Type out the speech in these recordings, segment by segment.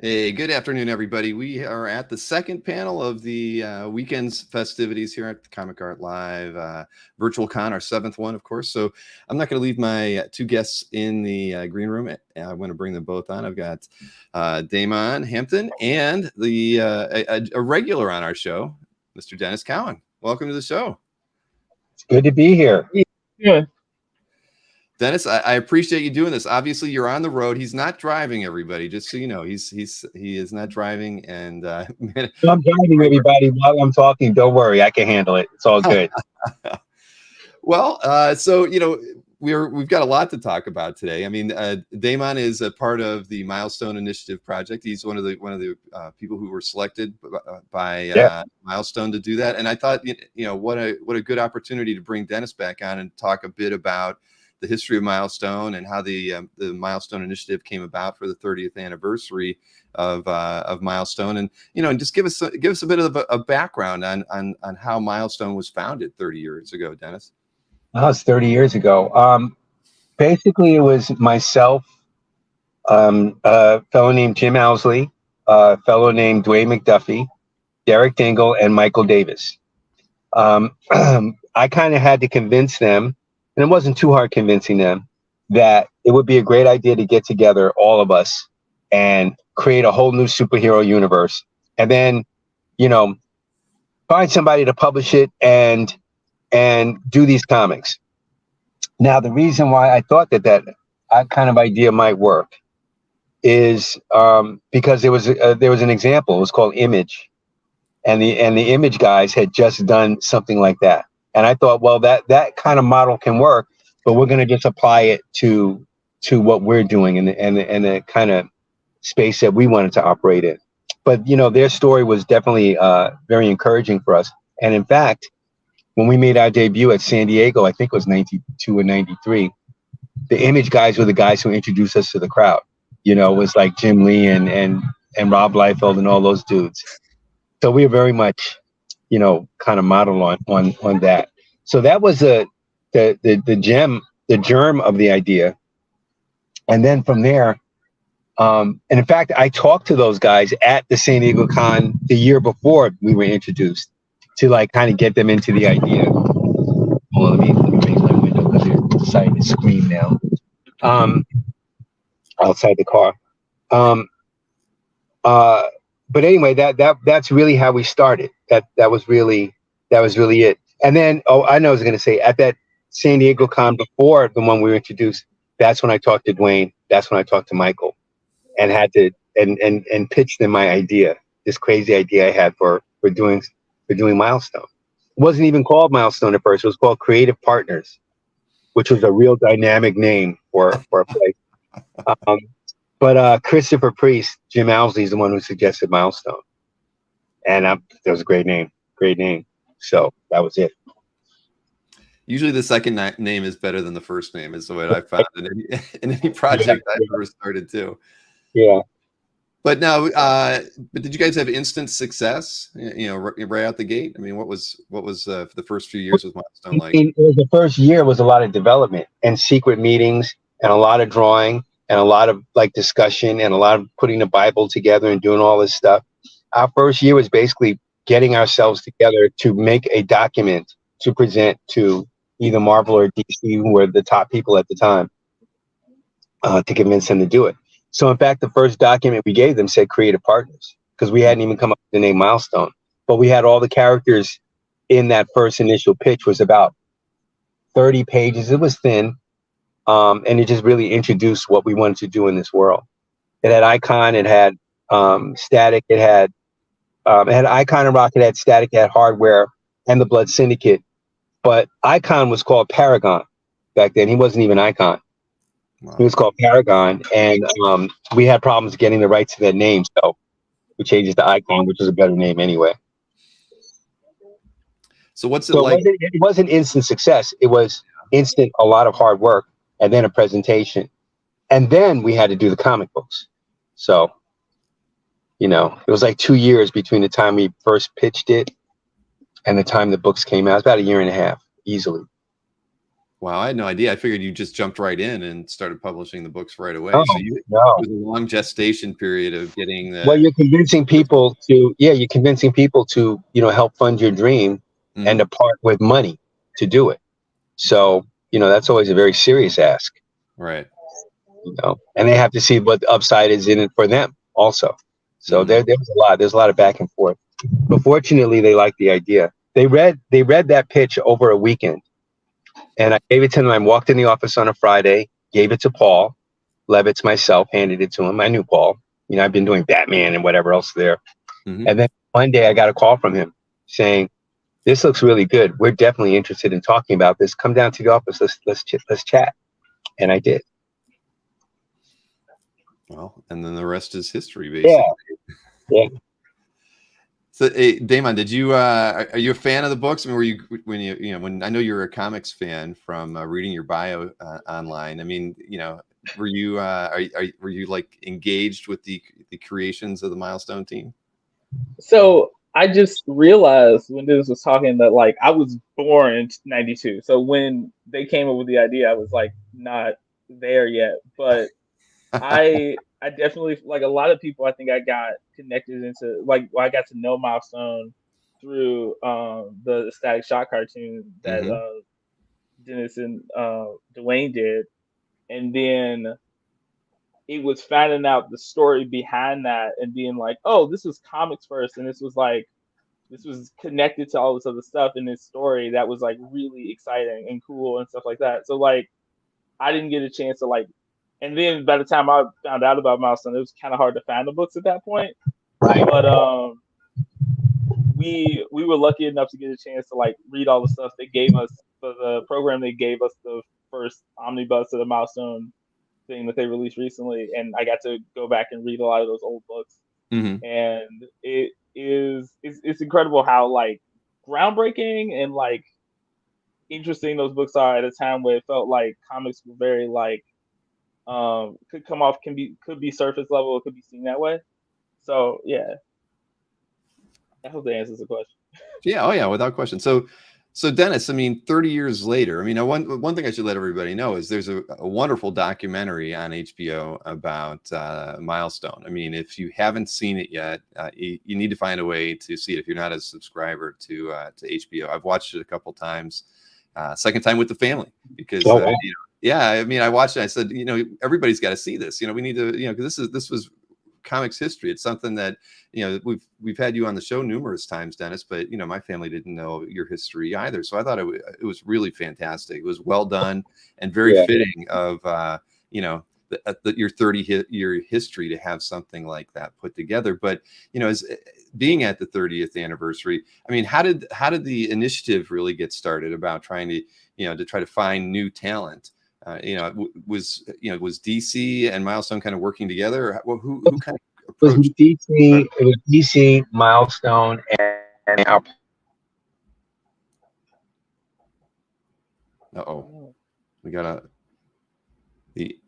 Hey, good afternoon, everybody. We are at the second panel of the weekend's festivities here at the Comic Art Live Virtual Con, our seventh one, of course. So I'm not going to leave my two guests in the green room. I want to bring them both on. I've got Daimon Hampton and a regular on our show, Mr. Dennis Cowan. Welcome to the show. It's good to be here. Yeah. Dennis, I appreciate you doing this. Obviously, you're on the road. He's not driving, everybody. Just so you know, he is not driving. And I'm driving, everybody. While I'm talking, don't worry, I can handle it. It's all good. Well, so you know, we've got a lot to talk about today. I mean, Daimon is a part of the Milestone Initiative project. He's one of the people who were selected by Milestone to do that. And I thought, you know, what a good opportunity to bring Dennis back on and talk a bit about the history of Milestone and how the Milestone Initiative came about for the 30th anniversary of Milestone, and you know, and just give us a bit of a background on how Milestone was founded 30 years ago, Dennis. Oh, it's 30 years ago. Basically, it was myself, a fellow named Jim Owsley, a fellow named Dwayne McDuffie, Derek Dingle, and Michael Davis. I kind of had to convince them, and it wasn't too hard convincing them, that it would be a great idea to get together, all of us, and create a whole new superhero universe. And then, you know, find somebody to publish it and do these comics. Now, the reason why I thought that kind of idea might work is because there was an example. It was called Image, and the Image guys had just done something like that. And I thought, well, that kind of model can work, but we're going to just apply it to what we're doing and the kind of space that we wanted to operate in. But you know, their story was definitely very encouraging for us. And in fact, when we made our debut at San Diego, I think it was 92 or 93, the Image guys were the guys who introduced us to the crowd. You know, it was like Jim Lee and Rob Liefeld and all those dudes. So we were very much, you know, kind of model on that. So that was the germ of the idea. And then from there, and in fact, I talked to those guys at the San Diego Con the year before we were introduced to like kind of get them into the idea. Well, let me raise my window because they're deciding to scream now. Outside the car. But anyway, that's really how we started. That was really it. And then, I know I was going to say, at that San Diego Con before the one we were introduced, that's when I talked to Dwayne. That's when I talked to Michael, and had to and pitched them my idea, this crazy idea I had for doing Milestone. It wasn't even called Milestone at first. It was called Creative Partners, which was a real dynamic name for a place. But Christopher Priest, Jim Owsley, is the one who suggested Milestone. And that was a great name. So that was it. Usually the second name is better than the first name, is the way I found in any project I've ever started too. Yeah. But now, but did you guys have instant success? You know, right out the gate. I mean, what was for the first few years with Milestone like? The first year was a lot of development and secret meetings and a lot of drawing and a lot of like discussion and a lot of putting the Bible together and doing all this stuff. Our first year was basically getting ourselves together to make a document to present to either Marvel or DC, who were the top people at the time, to convince them to do it. So in fact, the first document we gave them said Creative Partners, because we hadn't even come up with the name Milestone. But we had all the characters in that first initial pitch. Was about 30 pages. It was thin. And it just really introduced what we wanted to do in this world. It had Icon, it had Static, it had Icon and Rocket, it had Static, it had Hardware, and the Blood Syndicate. But Icon was called Paragon back then. He wasn't even Icon. Wow. He was called Paragon, and we had problems getting the rights to that name, so we changed it to Icon, which is a better name anyway. So what's it like? It wasn't instant success. It was instant, a lot of hard work, and then a presentation. And then we had to do the comic books. So, you know, it was like 2 years between the time we first pitched it and the time the books came out. It was about 1.5 years, easily. Wow, I had no idea. I figured you just jumped right in and started publishing the books right away. No, So it no. was a long gestation period of getting Well, the. you're convincing people to, help fund your dream and to Mhm. part with money to do it. So, that's always a very serious ask, Right. and they have to see what the upside is in it for them also. So Mhm. there's a lot of back and forth. But fortunately, they like the idea. They read that pitch over a weekend, and I gave it to them. I walked in the office on a Friday, gave it to Paul Levitz myself, handed it to him. I knew Paul. I've been doing Batman and whatever else there. Mhm. And then one day I got a call from him saying, "This looks really good. We're definitely interested in talking about this. Come down to the office. Let's chat." And I did. Well, and then the rest is history, Yeah, basically. yeah. So, hey, Damon, did you are you a fan of the books? I mean, were you when I know you're a comics fan from reading your bio online. I mean, were you were you like engaged with the creations of the Milestone team? So I just realized when Dennis was talking that like I was born in '92. So when they came up with the idea, I was like not there yet. But I definitely like a lot of people. I think I got connected into like I got to know Milestone through the Static Shock cartoon that Hmm. Dennis and Dwayne did, and then it was finding out the story behind that and being like, oh, this was comics first, and this was connected to all this other stuff in this story that was like really exciting and cool and stuff like that. So like I didn't get a chance to like, and then by the time I found out about Milestone, it was kind of hard to find the books at that point. Right. But we were lucky enough to get a chance to like read all the stuff they gave us for the program. They gave us the first omnibus of the Milestone thing that they released recently, and I got to go back and read a lot of those old books. Hmm. And it's incredible how like groundbreaking and like interesting those books are at a time where it felt like comics were very like could come off could be surface level, it could be seen that way. So yeah, I hope that answers the question. Yeah, oh yeah, without question. So Dennis, I mean, 30 years later, I mean, one thing I should let everybody know is there's a wonderful documentary on HBO about Milestone. I mean, if you haven't seen it yet, you need to find a way to see it if you're not a subscriber to HBO. I've watched it a couple times, second time with the family because Oh, wow. yeah, I mean, I watched it. I said, everybody's got to see this. We need to, because this was comics history. It's something that we've had you on the show numerous times, Dennis, but my family didn't know your history either. So I thought it was really fantastic. It was well done and very Yeah. fitting of your 30-year history to have something like that put together. But as being at the 30th anniversary, I mean, how did the initiative really get started about trying to to try to find new talent? Was DC and Milestone kind of working together? Who kind of It was approached? DC. It was DC, Milestone, and our. Uh-oh, we got the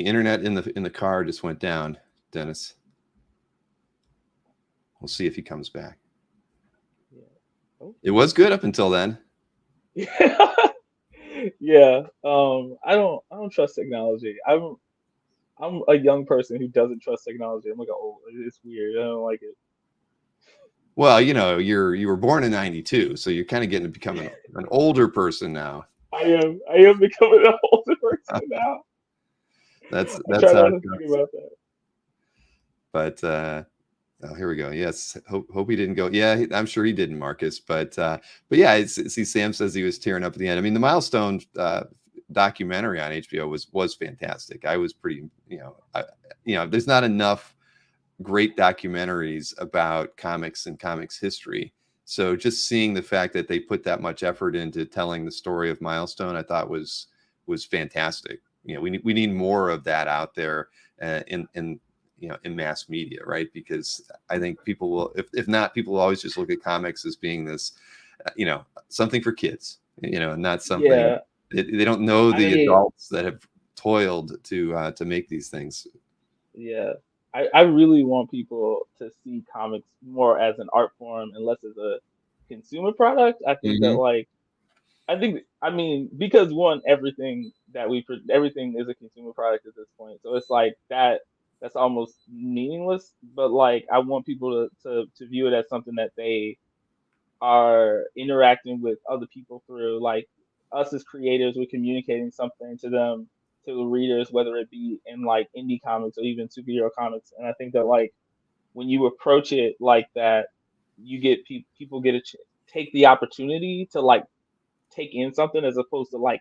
internet in the car just went down, Dennis. We'll see if he comes back. Yeah. Oh. It was good up until then. Yeah. I don't trust technology. I'm a young person who doesn't trust technology. I'm like, oh, it's weird. I don't like it. Well, you were born in '92, so you're kind of getting to become an older person now. I am becoming an older person now. That's I try how not it to think goes. about that. But oh, here we go. Yes, hope he didn't go. Yeah, I'm sure he didn't, Marcus. But yeah, see, Sam says he was tearing up at the end. I mean, the Milestone documentary on HBO was fantastic. I was pretty, there's not enough great documentaries about comics and comics history. So just seeing the fact that they put that much effort into telling the story of Milestone, I thought was fantastic. We need more of that out there in mass media, right? Because I think people will, if not, people will always just look at comics as being this, something for kids, not something Yeah. they don't know I the mean, adults that have toiled to make these things. yeah. I really want people to see comics more as an art form and less as a consumer product. I think that Hmm. like I mean, because one, everything is a consumer product at this point, so it's like that's almost meaningless. But like, I want people to view it as something that they are interacting with other people through. Like us as creators, we're communicating something to them, to the readers, whether it be in like indie comics or even superhero comics. And I think that like when you approach it like that, you get people get take the opportunity to like take in something as opposed to like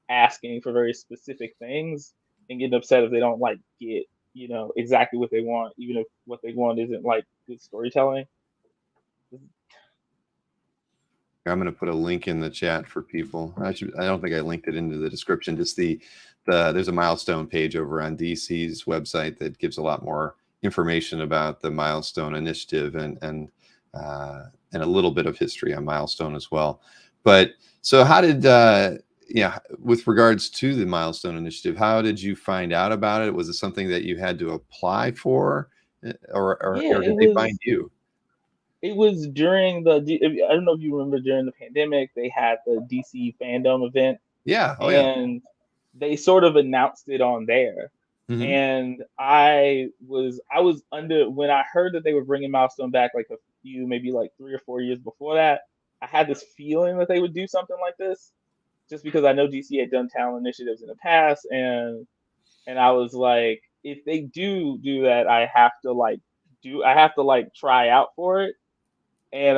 asking for very specific things and getting upset if they don't like get exactly what they want, even if what they want isn't like good storytelling. I'm going to put a link in the chat for people. I don't think I linked it into the description. Just there's a Milestone page over on DC's website that gives a lot more information about the Milestone Initiative and a little bit of history on Milestone as well. But so how did with regards to the Milestone Initiative, how did you find out about it? Was it something that you had to apply for, or did they find you? It was during I don't know if you remember, during the pandemic, they had the DC fandom event. Yeah. Oh, and they sort of announced it on there. Mm-hmm. And I was under, when I heard that they were bringing Milestone back, like maybe like 3 or 4 years before that, I had this feeling that they would do something like this, just because I know DC had done talent initiatives in the past, and I was like, if they do that, I have to like try out for it. And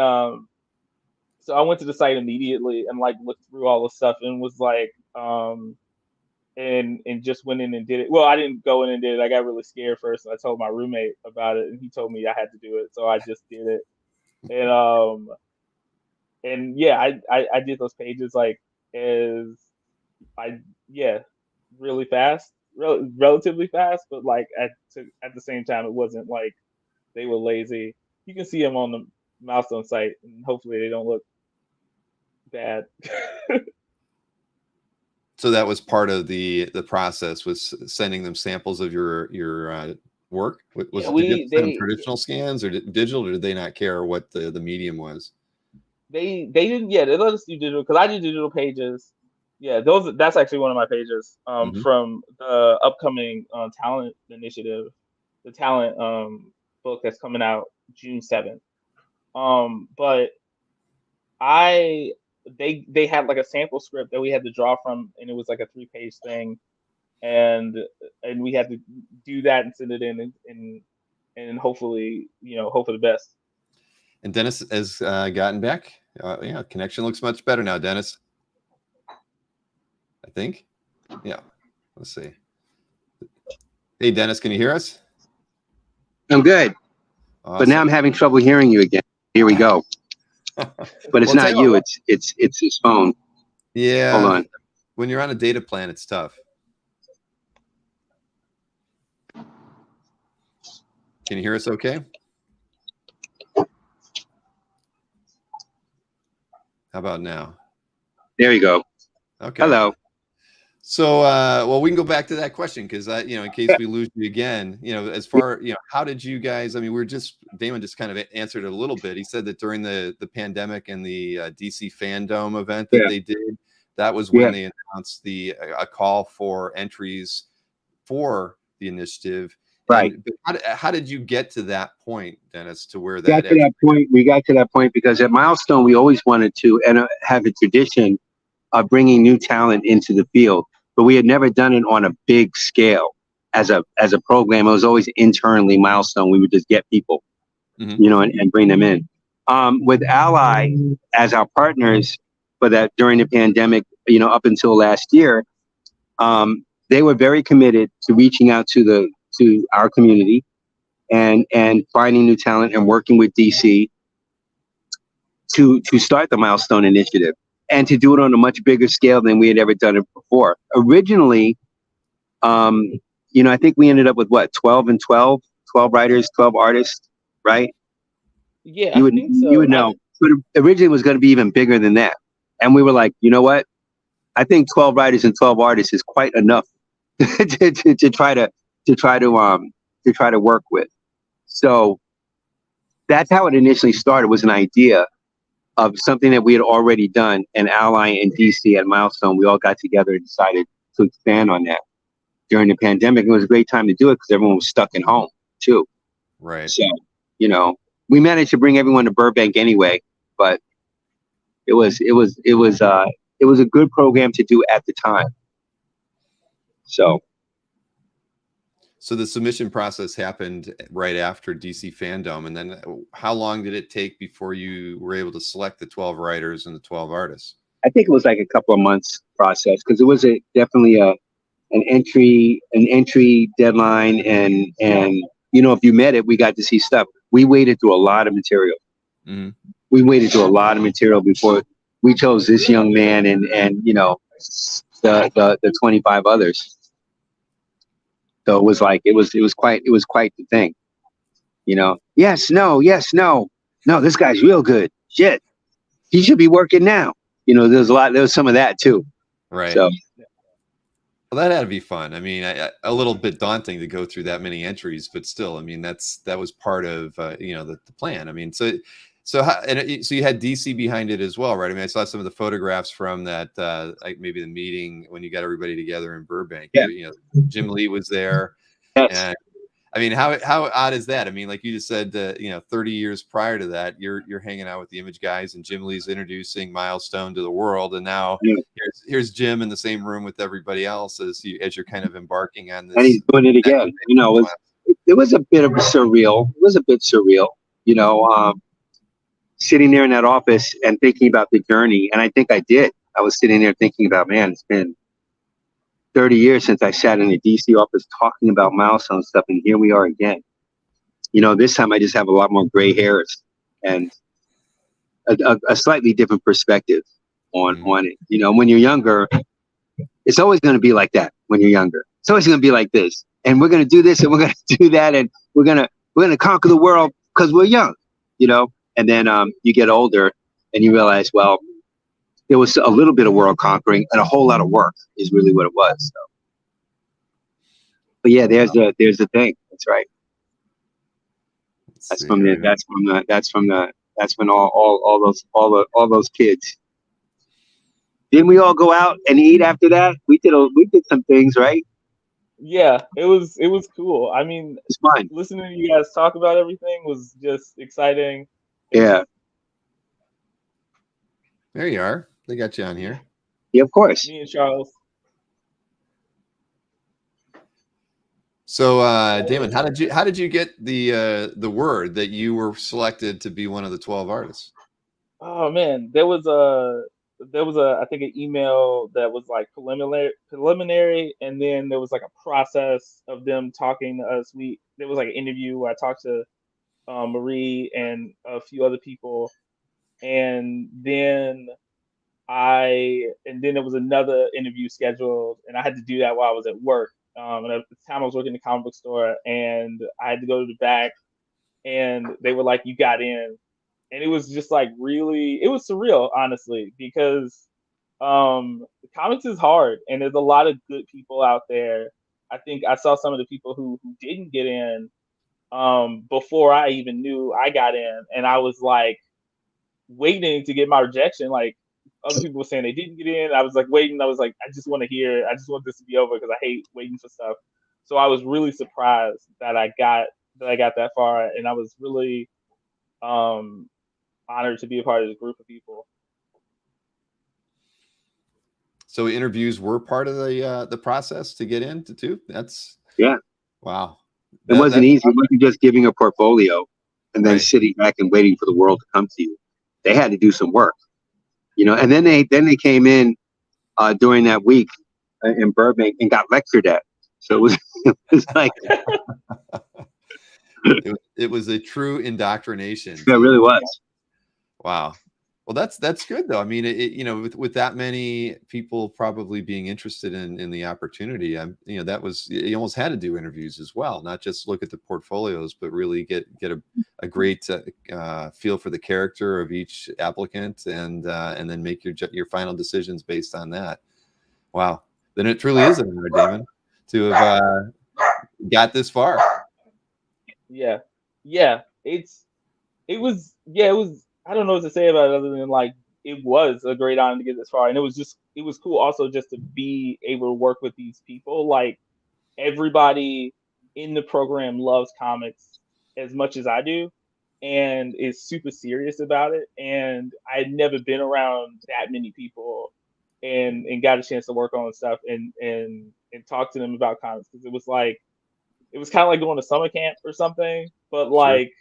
so I went to the site immediately and like looked through all the stuff and was like, and just went in and did it. Well, I didn't go in and did it. I got really scared first, and I told my roommate about it, and he told me I had to do it, so I just did it. And yeah, I did those pages like really fast, relatively fast, but like at the same time, it wasn't like they were lazy. You can see them on the Milestone site, and hopefully they don't look bad. So that was part of the process, was sending them samples of your work. Did you send them traditional scans or digital, or did they not care what the medium was? They didn't. Yeah, they let us do digital, because I do digital pages. Yeah, that's actually one of my pages from the upcoming talent initiative, the talent book that's coming out June 7th. But they had like a sample script that we had to draw from, and it was like a 3-page thing, and we had to do that and send it in, and hopefully hope for the best. And Dennis has gotten back. Connection looks much better now, Dennis. I think. Yeah. Let's see. Hey, Dennis, can you hear us? I'm good. Awesome. But now I'm having trouble hearing you again. Here we go. But it's not you. It's his phone. Yeah. Hold on. When you're on a data plan, it's tough. Can you hear us okay? How about now? There you go. Okay. Hello. So, well, we can go back to that question, because in case we lose you again, as far, how did you guys? I mean, Daimon just kind of answered it a little bit. He said that during the pandemic and the DC fandom event that they did, that was when they announced a call for entries for the initiative. Right. How did you get to that point, Dennis, to where we got to that point because at Milestone, we always wanted to have a tradition of bringing new talent into the field, but we had never done it on a big scale as a program. It was always internally Milestone. We would just get people, and bring them in. With Ally as our partners for that during the pandemic, up until last year, they were very committed to reaching out to our community and finding new talent and working with DC to start the Milestone Initiative, and to do it on a much bigger scale than we had ever done it before. Originally, I think we ended up with 12 writers, 12 artists, right? Yeah, I think so. You would know. But originally it was going to be even bigger than that. And we were like, you know what? I think 12 writers and 12 artists is quite enough to try to work with. So that's how it initially started, was an idea. of something that we had already done, and Ally and DC at Milestone, we all got together and decided to expand on that during the pandemic. It was a great time to do it because everyone was stuck in home too. Right. So, you know, we managed to bring everyone to Burbank anyway, but it was a good program to do at the time. So the submission process happened right after DC Fandom, and then how long did it take before you were able to select the 12 writers and the 12 artists? I think it was like a couple of months process because it was definitely an entry deadline, and you know, if you met it, we got to see stuff. We waded through a lot of material. Mm-hmm. We waded through a lot of material before we chose this young man and you know, the 25 others. So it was like it was quite the thing, you know. Yes, no, this guy's real good. Shit, he should be working now. You know, there was some of that too. Right. So, well, that had to be fun. I mean, a little bit daunting to go through that many entries, but still, I mean, that was part of you know, the plan. I mean, so you had DC behind it as well, right? I mean, I saw some of the photographs from that, like maybe the meeting when you got everybody together in Burbank. Yeah. You know, Jim Lee was there. yes. And I mean, how odd is that? I mean, like you just said, you know, 30 years prior to that, you're hanging out with the Image guys, and Jim Lee's introducing Milestone to the world, and now here's Jim in the same room with everybody else as you're kind of embarking on this. And he's doing it again. You know, it was a bit of a surreal. It was a bit surreal. You know, sitting there in that office and thinking about the journey, and I think I did. I was sitting there thinking about, man, it's been 30 years since I sat in the DC office talking about Milestone stuff, and here we are again. You know, this time I just have a lot more gray hairs and a slightly different perspective on it. You know, when you're younger, it's always going to be like that. When you're younger, it's always going to be like this, and we're going to do this and we're going to do that, and we're going to conquer the world because we're young. You know, and then you get older and you realize, well, there was a little bit of world conquering and a whole lot of work is really what it was. So. But yeah, there's the thing. That's right. That's when all those kids. Didn't we all go out and eat after that? We did some things, right? Yeah, it was cool. I mean, it's fun. Listening to you guys talk about everything was just exciting. Yeah. There you are. They got you on here. Yeah, of course. Me and Charles. So, Daimon, how did you get the word that you were selected to be one of the 12 artists? Oh man, there was a I think an email that was like preliminary, and then there was like a process of them talking to us. There was like an interview where I talked to Marie and a few other people, and then there was another interview scheduled, and I had to do that while I was at work. And at the time I was working in the comic book store, and I had to go to the back, and they were like, "You got in." And it was just like it was surreal, honestly, because comics is hard, and there's a lot of good people out there. I think I saw some of the people who didn't get in before I even knew I got in, and I was like waiting to get my rejection. Like other people were saying they didn't get in. I was like waiting. I was like, I just want this to be over because I hate waiting for stuff. So I was really surprised that I got that far, and I was really honored to be a part of this group of people. So interviews were part of the process to get into too. That's wow. It wasn't easy. It wasn't just giving a portfolio and then sitting back and waiting for the world to come to you. They had to do some work, you know. And then they came in during that week in Burbank and got lectured at. So it was like it was a true indoctrination. It really was. Wow. Well, that's good though. I mean, you know, with that many people probably being interested in the opportunity, you know, you almost had to do interviews as well, not just look at the portfolios, but really get a great feel for the character of each applicant, and then make your final decisions based on that. Wow. Then it truly is an honor, Daimon, to have got this far. Yeah. It was I don't know what to say about it other than like it was a great honor to get this far, and it was cool also just to be able to work with these people. Like everybody in the program loves comics as much as I do, and is super serious about it. And I had never been around that many people, and got a chance to work on stuff and talk to them about comics, because it was kind of like going to summer camp or something, but Sure. like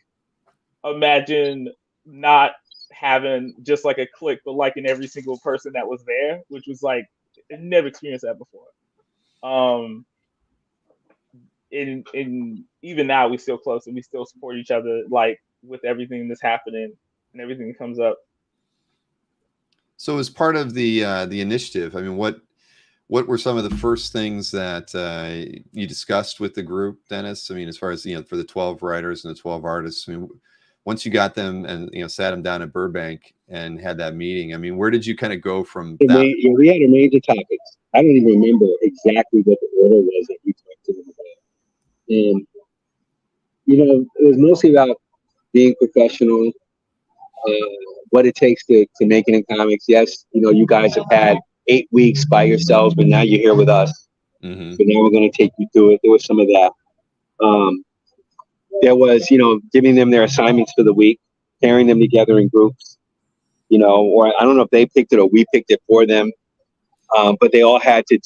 imagine not having just like a click, but liking every single person that was there, which was like I never experienced that before. Um, in even now we still close and we still support each other like with everything that's happening and everything that comes up. So as part of the initiative, I mean, what were some of the first things that you discussed with the group, Dennis? I mean, as far as, you know, for the 12 writers and the 12 artists, I mean, once you got them and, you know, sat them down at Burbank and had that meeting, I mean, where did you kind of go from that? Yeah, we had a major topics. I don't even remember exactly what the order was that we talked to them about. And, you know, it was mostly about being professional, what it takes to make it in comics. Yes, you know, you guys have had 8 weeks by yourselves, but now you're here with us. Mm-hmm. So now we're going to take you through it. There was some of that. There was, you know, giving them their assignments for the week, pairing them together in groups, you know, or I don't know if they picked it or we picked it for them. But they all had to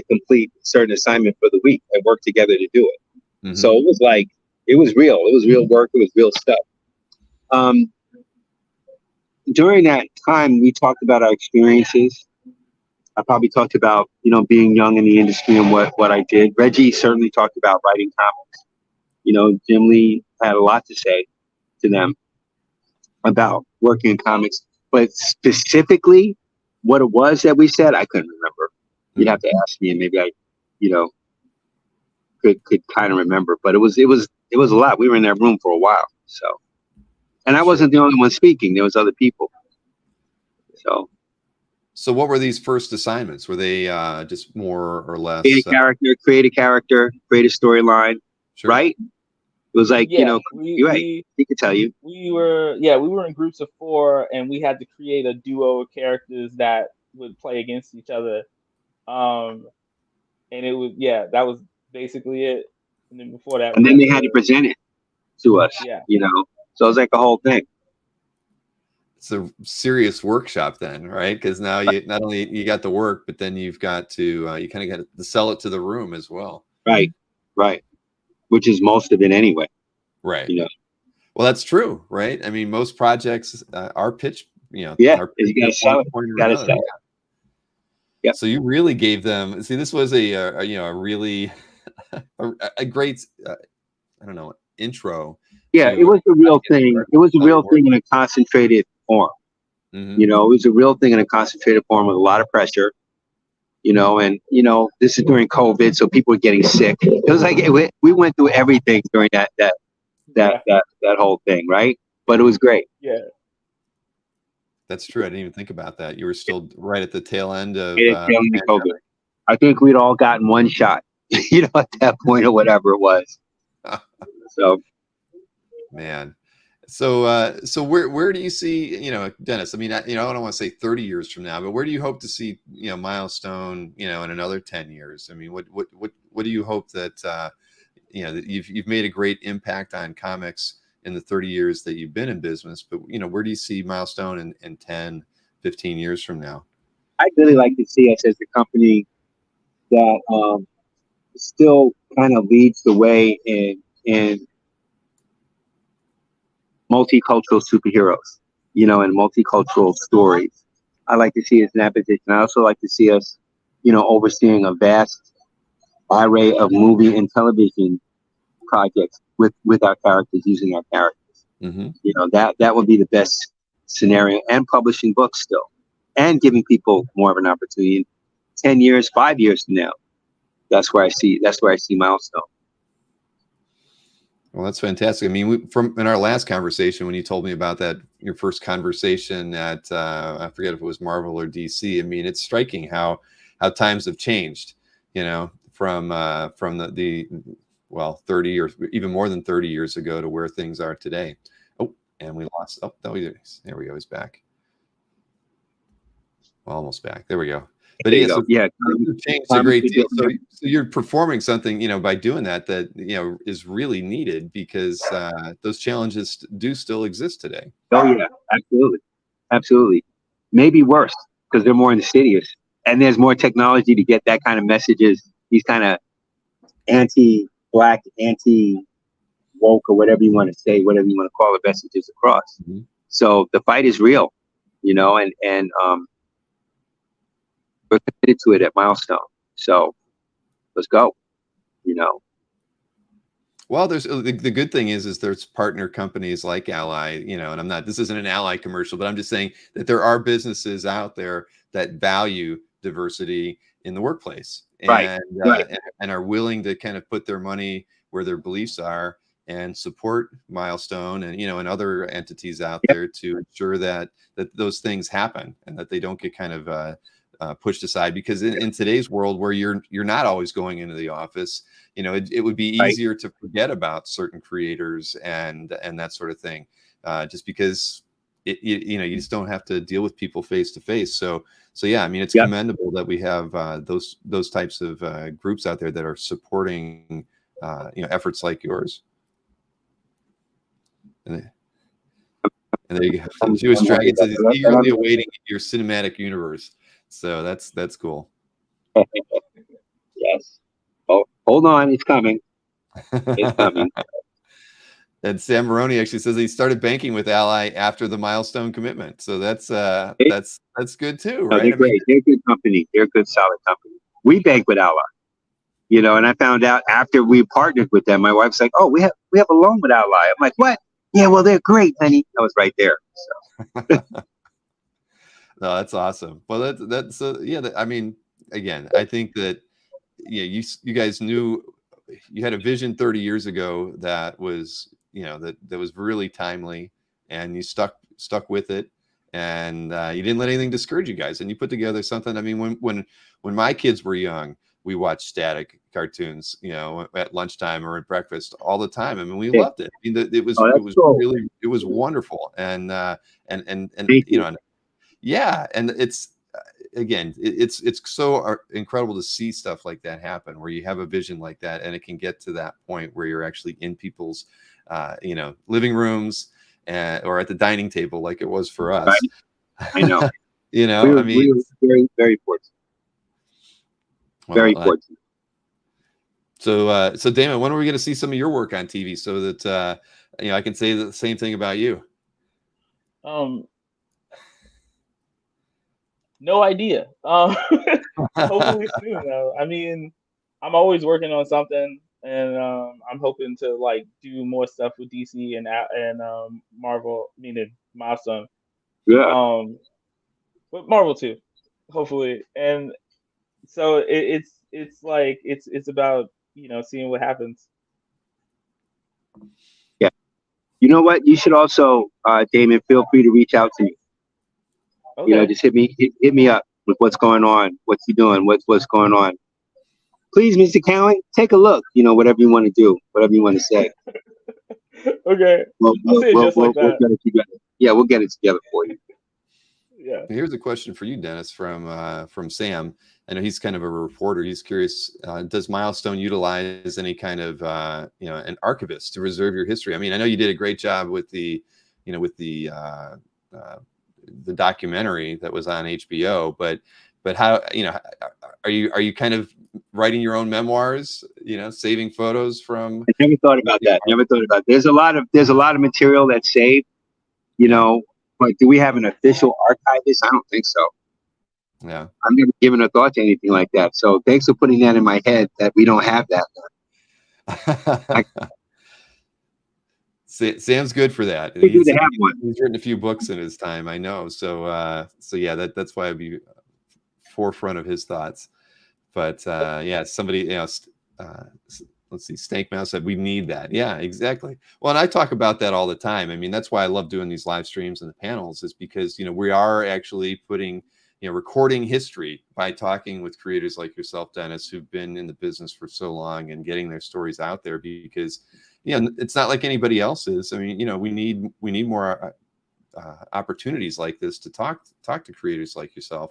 complete a certain assignment for the week and work together to do it. Mm-hmm. So it was like, it was real work. It was real stuff. During that time, we talked about our experiences. I probably talked about, you know, being young in the industry and what I did. Reggie certainly talked about writing comics. You know, Jim Lee had a lot to say to them about working in comics, but specifically what it was that we said, I couldn't remember. You'd have to ask me, and maybe I, you know, could kind of remember. But it was a lot. We were in that room for a while, so. And I wasn't the only one speaking. There was other people. So what were these first assignments? Were they just more or less? Create a character, create a storyline, Sure. right? It was like, Yeah, you know, you're right. He could tell you. We were in groups of 4, and we had to create a duo of characters that would play against each other. And it was, that was basically it. And then before that, And then they had to present it to us. Yeah. You know, so it was like a whole thing. It's a serious workshop then, right? Because now you not only you got the work, but then you've got to you kind of got to sell it to the room as well. Right. Which is most of it anyway. Right. You know. Well, that's true, right? I mean, most projects are pitch, you know. Yeah. Are You got to sell it. You got to sell it. Yeah. So you really gave them. See, this was a you know, a really a great I don't know, intro. Yeah, it was a real thing. It was a real thing in a concentrated form. Mm-hmm. You know, it was a real thing in a concentrated form with a lot of pressure. You know, and you know, this is during COVID, so people were getting sick. It was like we went through everything during that whole thing, right? But it was great. Yeah, that's true. I didn't even think about that. You were still right at the tail end of COVID. I think we'd all gotten one shot, you know, at that point or whatever it was. So, man. So where do you see, you know, Dennis? I mean, you know, I don't want to say 30 years from now, but where do you hope to see, you know, Milestone, you know, in another 10 years? I mean, what do you hope that you know, that you've made a great impact on comics in the 30 years that you've been in business, but you know, where do you see Milestone in 10, 15 years from now? I'd really like to see us as a company that still kind of leads the way in multicultural superheroes, you know, and multicultural stories. I like to see us in that position. I also like to see us, you know, overseeing a vast array of movie and television projects with our characters, using our characters. Mm-hmm. You know, that would be the best scenario, and publishing books still, and giving people more of an opportunity. 10 years, 5 years from now, that's where I see Milestone. Well, that's fantastic. I mean, from in our last conversation, when you told me about that, your first conversation at I forget if it was Marvel or DC. I mean, it's striking how times have changed. You know, from the well, 30 or even more than 30 years ago to where things are today. Oh, and we lost. Oh, no, there we go. He's back. Well, almost back. There we go. But there yeah, you go. so Yeah, you've changed a great deal. So you're performing something, you know, by doing that you know is really needed because those challenges do still exist today. Oh yeah, absolutely, absolutely. Maybe worse because they're more insidious, and there's more technology to get that kind of messages. These kind of anti-black, anti-woke, or whatever you want to say, whatever you want to call it, messages across. Mm-hmm. So the fight is real, you know, and we're committed to it at Milestone. So let's go, you know. Well, there's the good thing is there's partner companies like Ally, you know, and this isn't an Ally commercial, but I'm just saying that there are businesses out there that value diversity in the workplace and and are willing to kind of put their money where their beliefs are and support Milestone and, you know, and other entities out there to ensure that those things happen and that they don't get kind of pushed aside, because in today's world where you're not always going into the office, you know, it would be easier to forget about certain creators and that sort of thing, just because you know, you just don't have to deal with people face to face. So yeah, I mean, it's commendable that we have those types of groups out there that are supporting you know, efforts like yours. And there you go. Jewish Dragon says he's eagerly awaiting your cinematic universe. So that's cool. Yes. Oh, hold on, it's coming. It's coming. And Sam Maroney actually says he started banking with Ally after the Milestone commitment. So that's good too, right? No, they're great. They're a good company. They're a good, solid company. We bank with Ally, you know, and I found out after we partnered with them, my wife's like, "Oh, we have a loan with Ally." I'm like, "What?" Yeah, well, they're great, honey. I was right there. So. No, that's awesome. Well, that's yeah. I mean, again, I think that you guys knew you had a vision 30 years ago that was, you know, that was really timely, and you stuck with it, and you didn't let anything discourage you guys, and you put together something. I mean, when my kids were young, we watched static cartoons, you know, at lunchtime or at breakfast all the time. I mean, we loved it. I mean, it was cool. really, it was wonderful, and you know, yeah, and it's again, it's so incredible to see stuff like that happen, where you have a vision like that, and it can get to that point where you're actually in people's, you know, living rooms or at the dining table, like it was for us. Right. I know. You know, I mean, we were very, very fortunate. Well, very fortunate. So Damon, when are we going to see some of your work on TV so that you know, I can say the same thing about you? No idea. Hopefully soon though. I mean, I'm always working on something, and I'm hoping to like do more stuff with DC and Marvel, meaning Milestone. Yeah. But Marvel too, hopefully. And so it's like it's about, you know, seeing what happens. Yeah. You know what? You should also, Damon, feel free to reach out to me. Okay. You know, just hit me up with what's going on, what's he doing, what's going on. Please, Mr. Cowan, take a look. You know, whatever you want to do, whatever you want to say. Okay. We'll get it together. Yeah, we'll get it together for you. Yeah. Here's a question for you, Dennis, from Sam. I know he's kind of a reporter. He's curious, does Milestone utilize any kind of you know, an archivist to reserve your history? I mean, I know you did a great job with the, you know, with the documentary that was on HBO, but how, you know, are you kind of writing your own memoirs, you know, saving photos from? I never thought about that. There's a lot of material that's saved, you know, but do we have an official archivist? I don't think so. Yeah. I've never given a thought to anything like that. So thanks for putting that in my head that we don't have that. Sam's good for that. He's written a few books in his time, I know. So yeah, that's why I'd be forefront of his thoughts. But yeah, somebody, you know, let's see, Snake Mouse said we need that. Yeah, exactly. Well, and I talk about that all the time. I mean, that's why I love doing these live streams and the panels, is because, you know, we are actually putting, recording history by talking with creators like yourself, Dennis, who've been in the business for so long and getting their stories out there, because it's not like anybody else is. I mean, we need more opportunities like this to talk to creators like yourself,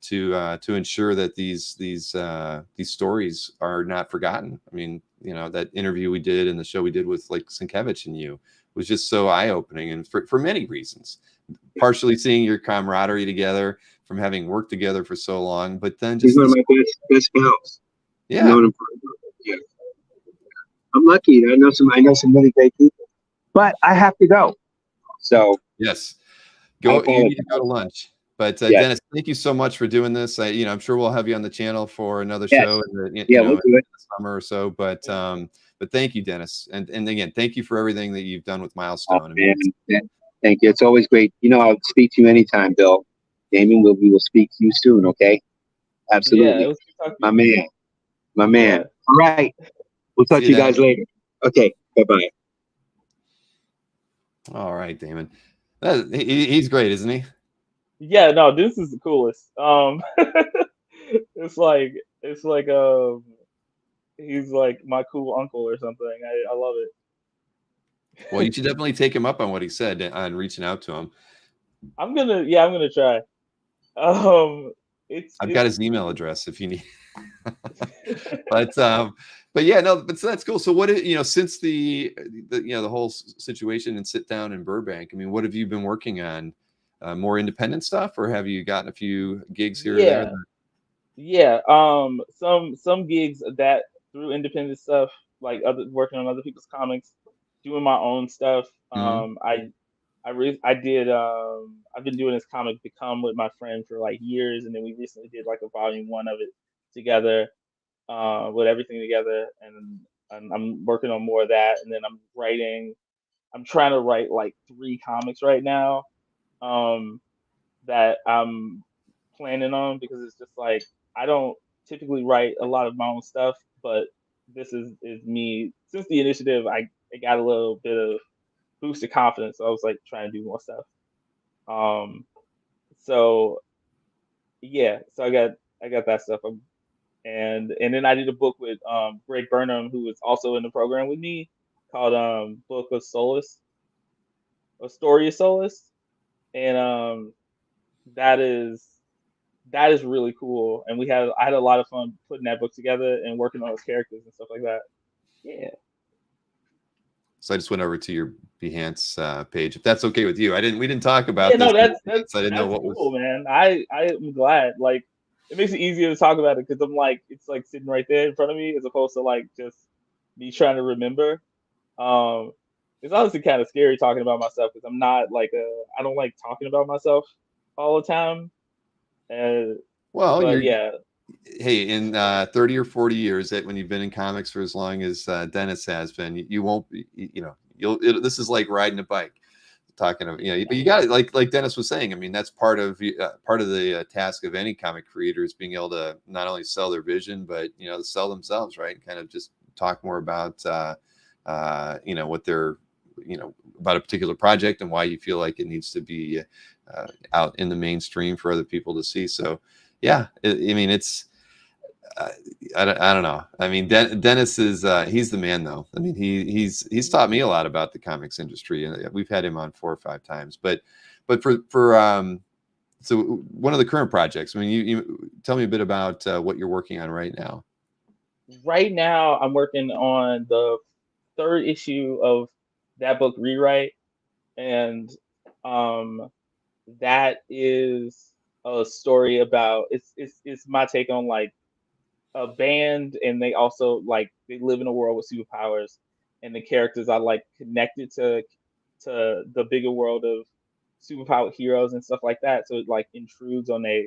to ensure that these stories are not forgotten. I mean, that interview we did and the show we did with like Sienkiewicz and you was just so eye-opening, and for many reasons. Partially seeing your camaraderie together from having worked together for so long, but then just he's one of my best pals. Yeah. I've known him yeah. I'm lucky. I know some really great people, but I have to go. So yes, you need to go to lunch. But yes. Dennis, thank you so much for doing this. I'm sure we'll have you on the channel for another Yes. show we'll do it. in the summer or so. But thank you, Dennis, and again, thank you for everything that you've done with Milestone. Thank you. It's always great. I'll speak to you anytime, Bill. Daimon, we will speak to you soon. Okay. Absolutely. Yeah, my man. Yeah. All right. We'll talk to you guys later. Okay. Bye-bye. All right, Daimon. He's great, isn't he? Yeah, no, this is the coolest. It's like he's like my cool uncle or something. I love it. Well, you should definitely take him up on what he said on reaching out to him. I'm gonna try. I've got his email address if you need. but yeah, no, but so that's cool. So what, since the whole situation and sit down in Burbank, I mean, what have you been working on? More independent stuff, or have you gotten a few gigs here or there? Yeah. Some gigs that through independent stuff, like working on other people's comics, doing my own stuff. Mm-hmm. I've been doing this comic Become with my friend for like years, and then we recently did like a volume 1 of it together, with everything together, and I'm working on more of that, and then I'm trying to write like 3 comics right now, that I'm planning on, because it's just like I don't typically write a lot of my own stuff, but this is me. Since the initiative, I got a little bit of boost of confidence, so I was like trying to do more stuff. So yeah, so I got that stuff, and then I did a book with Greg Burnham, who was also in the program with me, called Book of Solace, a Story of Solace, and that is really cool, and I had a lot of fun putting that book together and working on those characters and stuff like that. Yeah. So I just went over to your Behance page, if that's okay with you. We didn't talk about this. No, I didn't know what cool, was. Man. I'm glad. Like, it makes it easier to talk about it because I'm like, it's like sitting right there in front of me, as opposed to like just me trying to remember. It's honestly kind of scary talking about myself, because I'm not like I don't like talking about myself all the time. But yeah. Hey, in 30 or 40 years, that when you've been in comics for as long as Dennis has been, you won't be, this is like riding a bike, talking of, but you got it. Like Dennis was saying, I mean, that's part of the task of any comic creator, is being able to not only sell their vision, but, to sell themselves, right? And kind of just talk more about, what they're, about a particular project and why you feel like it needs to be out in the mainstream for other people to see. So, yeah, I mean, it's, I don't know. I mean, Dennis is, he's the man though. I mean, he's taught me a lot about the comics industry, and we've had him on 4 or 5 times, but so one of the current projects, I mean, you tell me a bit about what you're working on right now. Right now, I'm working on the 3rd issue of that book, Rewrite, and that is a story about it's my take on like a band, and they also like they live in a world with superpowers, and the characters are like connected to the bigger world of superpowered heroes and stuff like that. So it like intrudes on a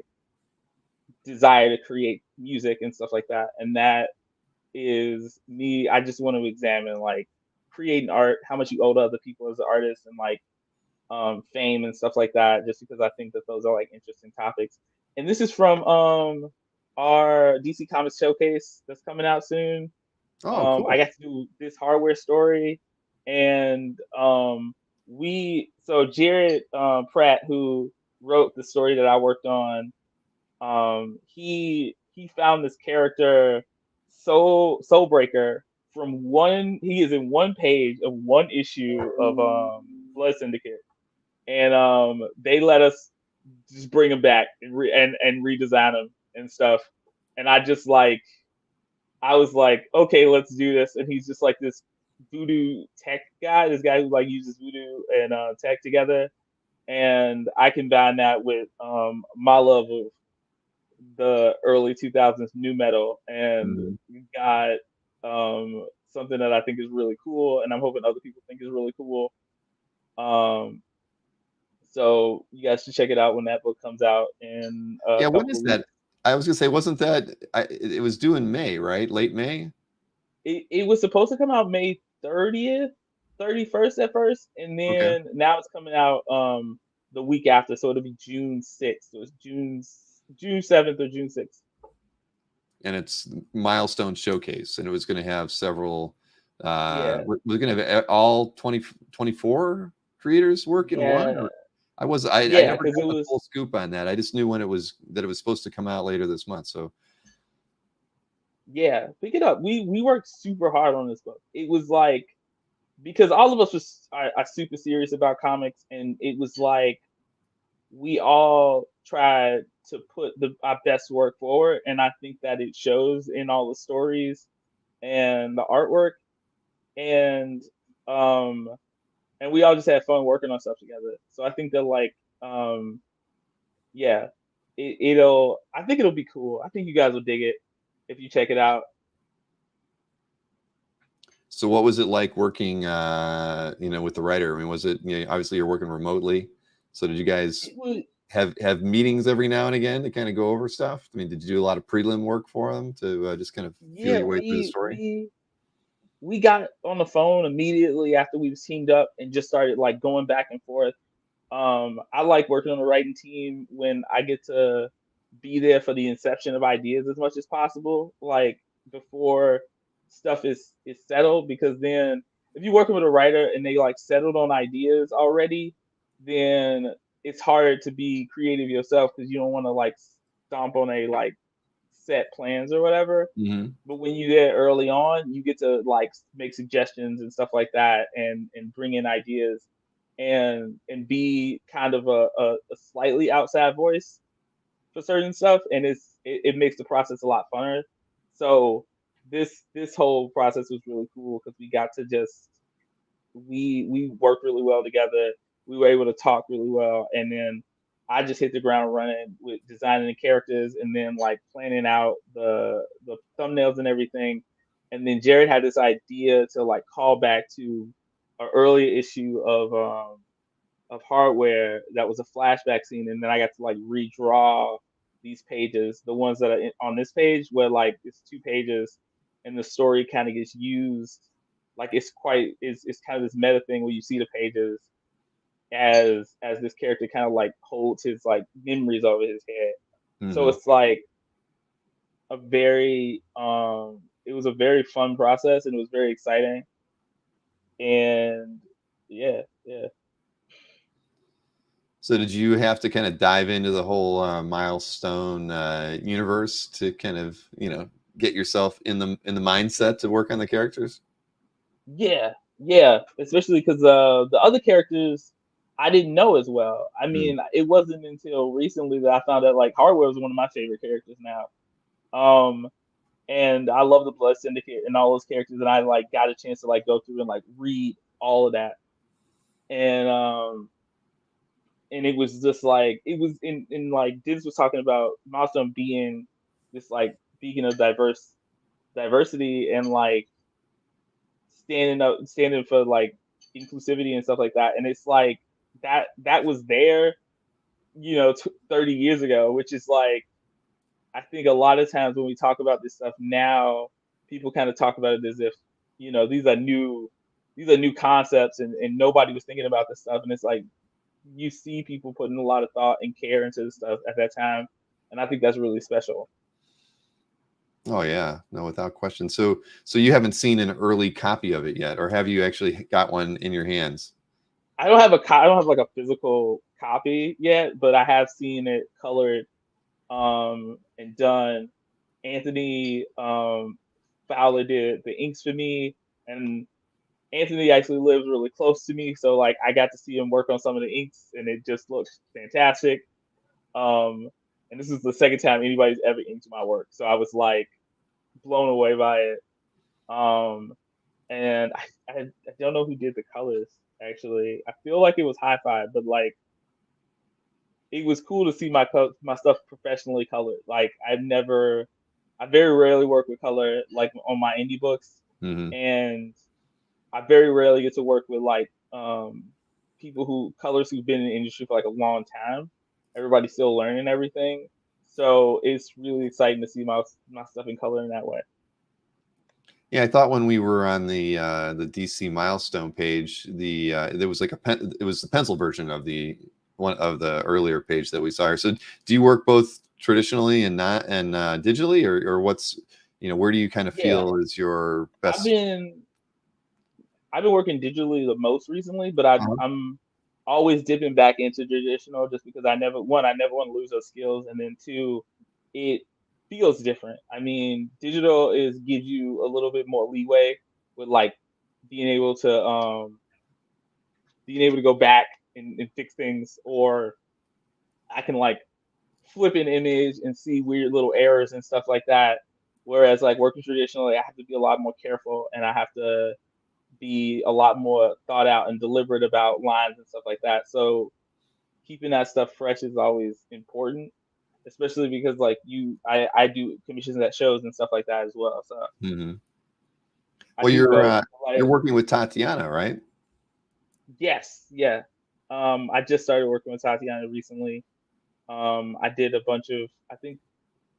desire to create music and stuff like that, and that is me. I just want to examine like creating art, how much you owe to other people as an artist, and like fame and stuff like that, just because I think that those are like interesting topics. And this is from our DC Comics showcase that's coming out soon. Oh, cool. I got to do this hardware story, and Jared Pratt, who wrote the story that I worked on, he found this character, Soul Breaker, from one. He is in one page of one issue of Blood Syndicate, and they let us just bring him back and redesign him and stuff. And I was like, okay, let's do this. And he's just like this voodoo tech guy, this guy who like uses voodoo and tech together. And I combine that with my love of the early 2000s new metal, and we got something that I think is really cool, and I'm hoping other people think is really cool. So you guys should check it out when that book comes out in a Yeah, when couple is of that? weeks. I was gonna say, wasn't that it was due in May, right? Late May? It was supposed to come out May 30th, 31st at first, and Okay. then now it's coming out the week after, so it'll be June 6th. So it's June 7th or June 6th. And it's Milestone Showcase, and it was going to have several. Yeah. We're going to have all 24 creators work in one. Yeah. Or I Yeah, never because got it the was full scoop on that. I just knew when it was supposed to come out later this month. So yeah, pick it up. We worked super hard on this book. It was like, because all of us are super serious about comics, and it was like we all tried to put our best work forward, and I think that it shows in all the stories and the artwork, and um and we all just had fun working on stuff together. So I think that like yeah, I think it'll be cool. I think you guys will dig it if you check it out. So what was it like working, with the writer? I mean, was it, obviously you're working remotely. So did you guys It was have meetings every now and again to kind of go over stuff? I mean, did you do a lot of prelim work for them to just kind of feel Yeah, your way through the story? we got on the phone immediately after we teamed up and just started like going back and forth. I like working on the writing team when I get to be there for the inception of ideas as much as possible, like before stuff is settled. Because then, if you're working with a writer and they like settled on ideas already, then it's harder to be creative yourself because you don't want to like stomp on a like set plans or whatever. Hmm. But when you're there early on, you get to like make suggestions and stuff like that, and bring in ideas, and be kind of a slightly outside voice for certain stuff, and it makes the process a lot funner. So this whole process was really cool because we got to just we worked really well together. We were able to talk really well, and then I just hit the ground running with designing the characters, and then like planning out the thumbnails and everything. And then Jared had this idea to like call back to an earlier issue of Hardware that was a flashback scene, and then I got to like redraw these pages, the ones that are on this page, where like it's 2 pages, and the story kind of gets used. Like it's kind of this meta thing where you see the pages as this character kind of like holds his like memories over his head. So Hmm. it's like a very it was a very fun process, and it was very exciting. And yeah. So did you have to kind of dive into the whole Milestone universe to kind of, get yourself in the mindset to work on the characters? Yeah, especially because the other characters I didn't know as well. I Mm. mean, it wasn't until recently that I found out like Hardware was one of my favorite characters now. Um, and I love the Blood Syndicate and all those characters, and I like got a chance to like go through and like read all of that, and it was just like it was in like Dibbs was talking about Milestone being this like beacon of diversity, and like standing for like inclusivity and stuff like that. And it's like that was there, 30 years ago, which is like I think a lot of times when we talk about this stuff now, people kind of talk about it as if these are new concepts, and nobody was thinking about this stuff. And it's like you see people putting a lot of thought and care into this stuff at that time, and I think that's really special. Oh yeah, no, without question. So you haven't seen an early copy of it yet, or have you actually got one in your hands? I don't have like a physical copy yet, but I have seen it colored and done. Anthony Fowler did the inks for me, and Anthony actually lives really close to me, so like I got to see him work on some of the inks, and it just looks fantastic. Um, and this is the second time anybody's ever inked my work, so I was like blown away by it. Um, and I don't know who did the colors actually. I feel like it was High Five, but like it was cool to see my stuff professionally colored. Like I very rarely work with color like on my indie books, Mm-hmm. and I very rarely get to work with like people colors who've been in the industry for like a long time. Everybody's still learning everything, so it's really exciting to see my stuff in color in that way. Yeah, I thought when we were on the DC Milestone page, there was like it was the pencil version of the one of the earlier page that we saw here. So do you work both traditionally and not and digitally, or what's, where do you kind of Yeah, feel is your I've best? been I've been working digitally the most recently, but Uh-huh. I'm always dipping back into traditional just because I never want to lose those skills, and then two, it feels different. I mean, digital is gives you a little bit more leeway with like being able to um being able to go back and fix things, or I can like flip an image and see weird little errors and stuff like that. Whereas like working traditionally, I have to be a lot more careful, and I have to be a lot more thought out and deliberate about lines and stuff like that. So keeping that stuff fresh is always important, especially because like I do commissions at shows and stuff like that as well. So Hmm. I Well, do both. you're Like working with Tatiana, right? yes, yeah. I just started working with Tatiana recently. I did a bunch of I think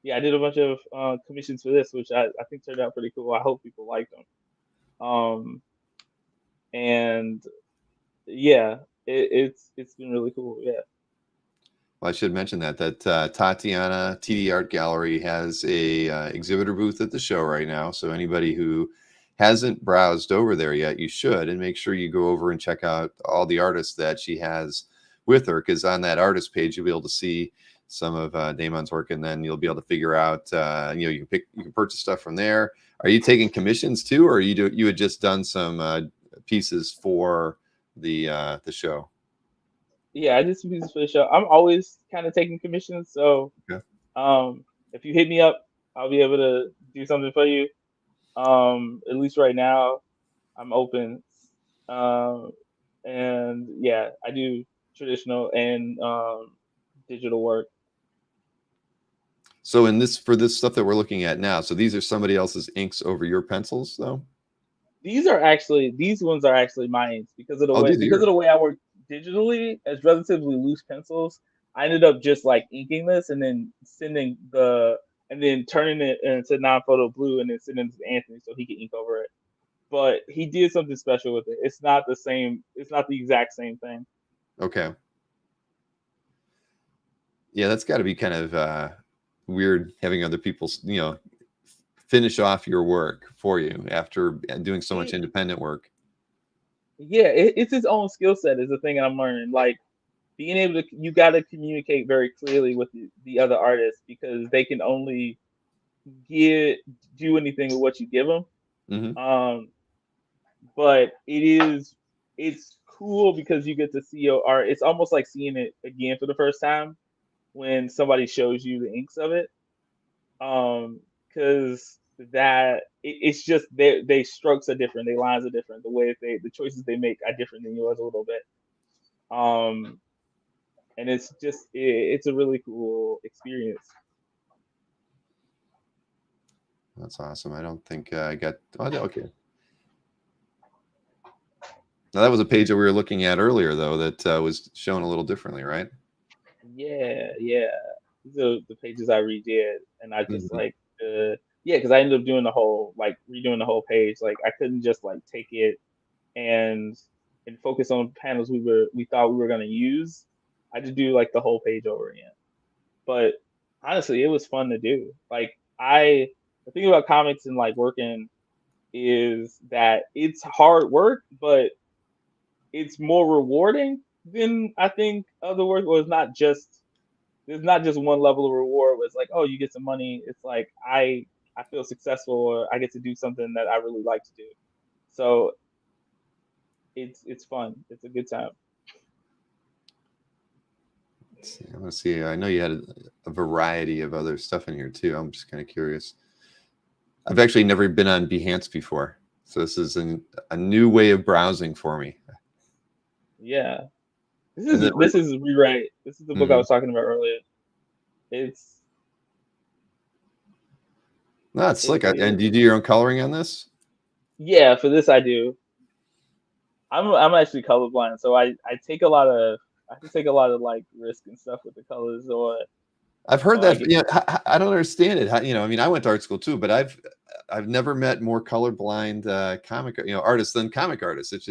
yeah I did a bunch of commissions for this, which I think turned out pretty cool. I hope people like them. Um, and yeah, it's been really cool. Yeah. Well, I should mention that Tatiana TD Art Gallery has a exhibitor booth at the show right now. So anybody who hasn't browsed over there yet, you should, and make sure you go over and check out all the artists that she has with her. Because on that artist page, you'll be able to see some of Damon's work, and then you'll be able to figure out, you can purchase stuff from there. Are you taking commissions too, or you had just done some pieces for the show? Yeah, I did some pieces for the show. I'm always kind of taking commissions, so Okay. if you hit me up, I'll be able to do something for you. At least right now, I'm open. Um, and yeah, I do traditional and digital work. So for this stuff that we're looking at now, so these are somebody else's inks over your pencils, though. These ones are actually my inks Oh, these are because of yours. the way I work digitally as relatively loose pencils. I ended up just like inking this and then turning it into non-photo blue and then sending it to Anthony so he can ink over it. But he did something special with it. It's not the same. It's not the exact same thing. Okay. Yeah, that's got to be kind of weird having other people, finish off your work for you after doing so much It, independent work. yeah, it's his own skill set is the thing I'm learning. Like being able to, you got to communicate very clearly with the other artists because they can only get do anything with what you give them. Hmm. Um, but it's cool because you get to see your art. It's almost like seeing it again for the first time when somebody shows you the inks of it. Because it's just they strokes are different, their lines are different, the choices they make are different than yours a little bit. Um, and it's a really cool experience. That's awesome. I don't think I got. Oh, okay. Now that was a page that we were looking at earlier, though, that was shown a little differently, right? Yeah, yeah. These are the pages I redid, and I just Mhm. like yeah, because I ended up doing the whole like redoing the whole page. Like I couldn't just like take it and focus on panels we thought we were gonna use. I just do like the whole page over again. But honestly, it was fun to do. Like the thing about comics and like working is that it's hard work, but it's more rewarding than I think other work was not just there's not just one level of reward where it's like, oh, you get some money. It's like I feel successful, or I get to do something that I really like to do. So it's fun. It's a good time. Let's see. I want to see. I know you had a variety of other stuff in here too. I'm just kind of curious. I've actually never been on Behance before, so this is a new way of browsing for me. Yeah, this is Rewrite. This is the book I was talking about earlier. It's no, it's slick. And do you do your own coloring on this? Yeah, for this I do. I'm actually colorblind, so I take a lot of I have to take a lot of like risk and stuff with the colors, or I've heard I that. Yeah, I don't understand it. I mean, I went to art school too, but I've never met more colorblind comic artists than comic artists. It's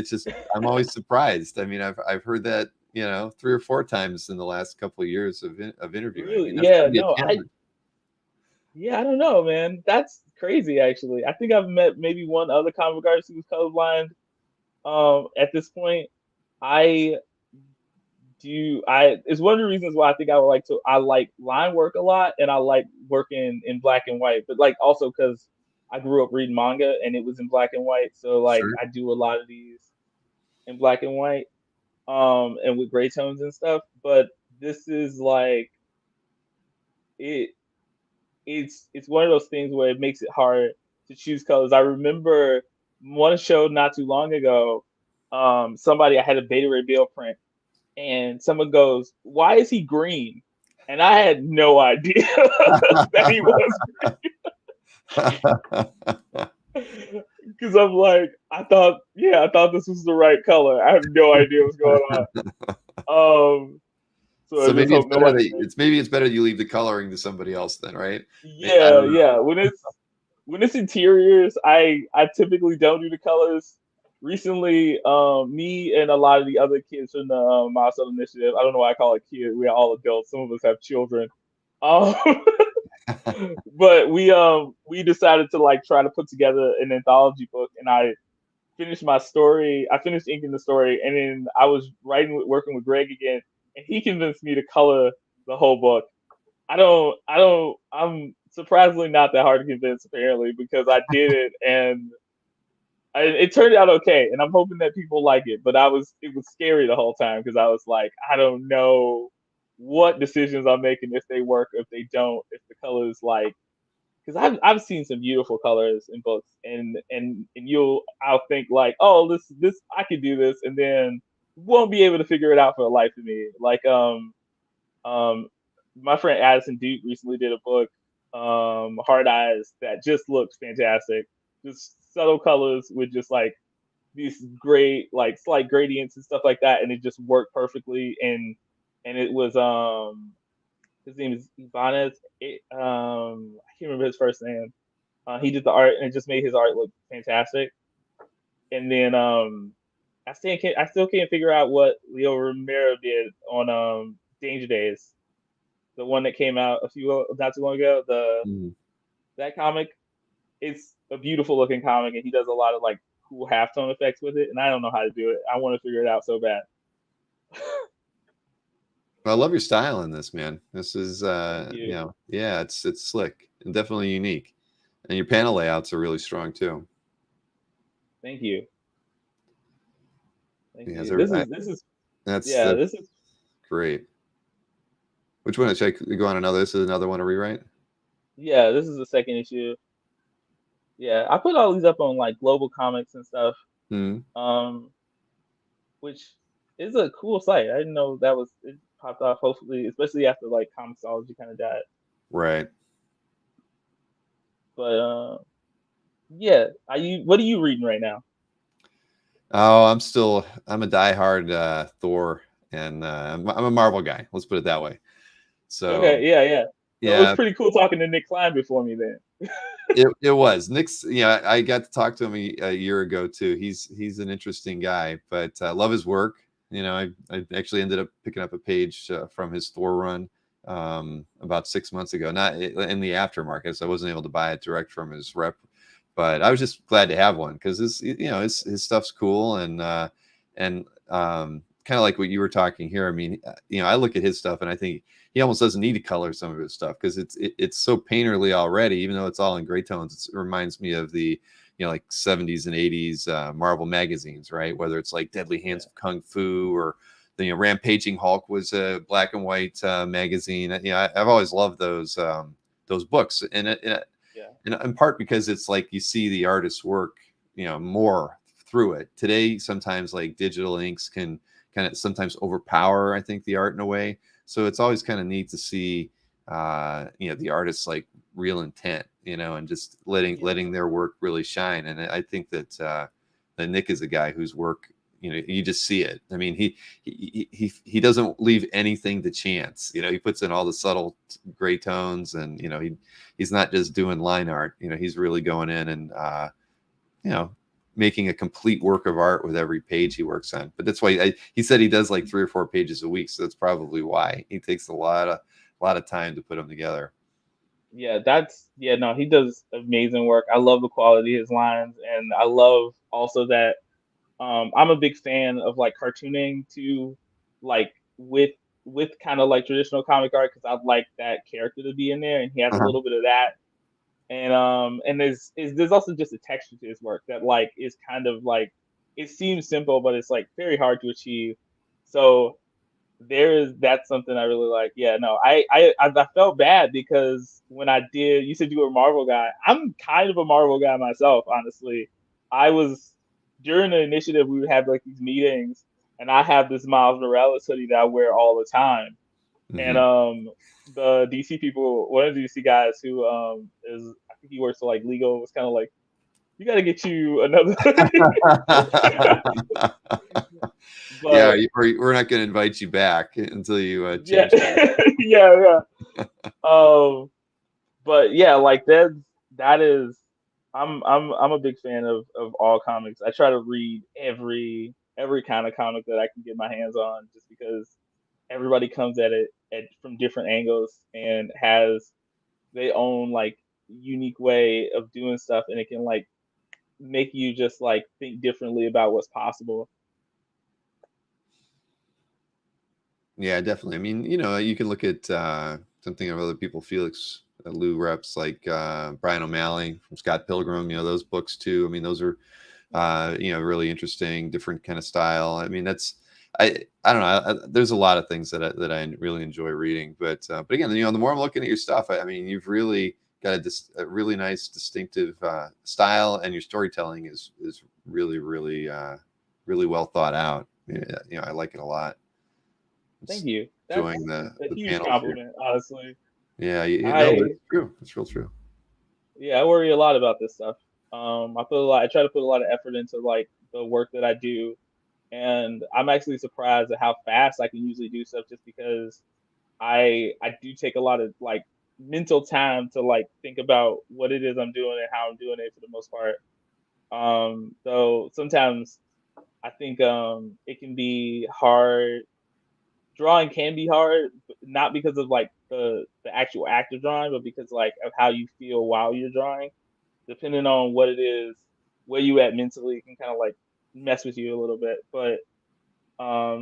just I'm always surprised. I mean, I've heard that 3 or 4 times in the last couple of years of interviewing. I really, mean, that's gotta be a no, challenge. I don't know, man. That's crazy. Actually, I think I've met maybe one other comic artist who was colorblind. At this point, I it's one of the reasons why I think I like line work a lot, and I like working in black and white, but like also because I grew up reading manga and it was in black and white, so like Sure. I do a lot of these in black and white, and with gray tones and stuff. But this is like it it's one of those things where it makes it hard to choose colors. I remember one show not too long ago, somebody I had a Beta Ray Bill print, and someone goes, "Why is he green?" And I had no idea that he was because I'm like, I thought this was the right color. I have no idea what's going on. So I So just maybe hope nobody. it's better you leave the coloring to somebody else then, right? I Yeah, don't know. yeah. When it's interiors, I typically don't do the colors. Recently, me and a lot of the other kids from the Milestone Initiative, I don't know why I call it kid. We are all adults. Some of us have children. Um, but we decided to like try to put together an anthology book, and I finished my story. I finished inking the story, and then I was working with Greg again, and he convinced me to color the whole book. I'm surprisingly not that hard to convince apparently, because I did it, and it turned out okay, and I'm hoping that people like it. But it was scary the whole time because I was like, I don't know what decisions I'm making, if they work, if they don't, if the colors like, because I've seen some beautiful colors in books, and I'll think like, oh, this I could do this, and then won't be able to figure it out for the life of me. Like um my friend Addison Duke recently did a book, Hard Eyes, that just looks fantastic. Just subtle colors with just like these great like slight gradients and stuff like that, and it just worked perfectly. And it was his name is Ibanez. I can't remember his first name. He did the art, and it just made his art look fantastic. And then I still can't figure out what Leo Romero did on Danger Days, the one that came out not too long ago. That comic, it's a beautiful looking comic, and he does a lot of like cool halftone effects with it, and I don't know how to do it. I want to figure it out so bad. I love your style in this, man. This is yeah, it's slick and definitely unique. And your panel layouts are really strong too. Thank you. Thank Yeah, you. This is great. Which one? Should I go on another? This is another one to rewrite? Yeah, this is the second issue. Yeah, I put all these up on like Global Comics and stuff. Which is a cool site. I didn't know it popped off. Hopefully, especially after like Comixology kind of died. Right. But yeah. What are you reading right now? Oh, I'm a diehard Thor, and I'm a Marvel guy. Let's put it that way. So okay, yeah. So it was yeah, pretty cool talking to Nick Klein before me then. it was Nick's. I got to talk to him a year ago too. He's an interesting guy, but I love his work. I actually ended up picking up a page from his Thor run about 6 months ago, not in the aftermarket, so I wasn't able to buy it direct from his rep, but I was just glad to have one because his stuff's cool, and kind of like what you were talking here. I mean, I look at his stuff and I think he almost doesn't need to color some of his stuff because it's so painterly already, even though it's all in gray tones. It reminds me of the, like 70s and 80s Marvel magazines, right? Whether it's like Deadly Hands of Kung Fu or the Rampaging Hulk was a black and white magazine. I've always loved those books, and in part because it's like you see the artist's work, more through it. Today, sometimes like digital inks can kind of sometimes overpower, I think, the art in a way. So it's always kind of neat to see, the artist's like real intent, and just letting their work really shine. And I think that Nick is a guy whose work, you just see it. I mean, he doesn't leave anything to chance. He puts in all the subtle gray tones, and he's not just doing line art. He's really going in and making a complete work of art with every page he works on. But that's why he said he does like 3 or 4 pages a week. So that's probably why he takes a lot of time to put them together. Yeah, no, he does amazing work. I love the quality of his lines, and I love also that I'm a big fan of like cartooning too, like with kind of like traditional comic art, because I'd like that character to be in there, and he has a little bit of that. And there's also just a texture to his work that like is kind of like, it seems simple, but it's like very hard to achieve. So that's something I really like. Yeah, no, I felt bad because when you said you were a Marvel guy. I'm kind of a Marvel guy myself, honestly. I was During the initiative, we would have like these meetings, and I have this Miles Morales hoodie that I wear all the time. And the DC people, one of the DC guys who is, I think he works for like legal, was kind of like, you got to get you another yeah, we're not going to invite you back until you change that. yeah. But yeah, like that is, I'm a big fan of all comics. I try to read every kind of comic that I can get my hands on, just because everybody comes at it from different angles and has their own like unique way of doing stuff, and it can like make you just like think differently about what's possible. Yeah, definitely. I mean, you can look at something of other people, Felix Lou reps, like Brian O'Malley from Scott Pilgrim, those books too. I mean, those are really interesting, different kind of style. I mean, I don't know. There's a lot of things that I really enjoy reading, but again, the more I'm looking at your stuff, I mean, you've really got a really nice, distinctive style, and your storytelling is really, really, really well thought out. I like it a lot. Thank you. That's enjoying the huge compliment, honestly. Yeah, it's true. It's real true. Yeah, I worry a lot about this stuff. I try to put a lot of effort into like the work that I do, and I'm actually surprised at how fast I can usually do stuff, just because I do take a lot of like mental time to like think about what it is I'm doing and how I'm doing it for the most part. So sometimes I think it can be hard. Drawing can be hard, but not because of like the actual act of drawing, but because like of how you feel while you're drawing. Depending on what it is, where you at mentally, can kind of like mess with you a little bit. But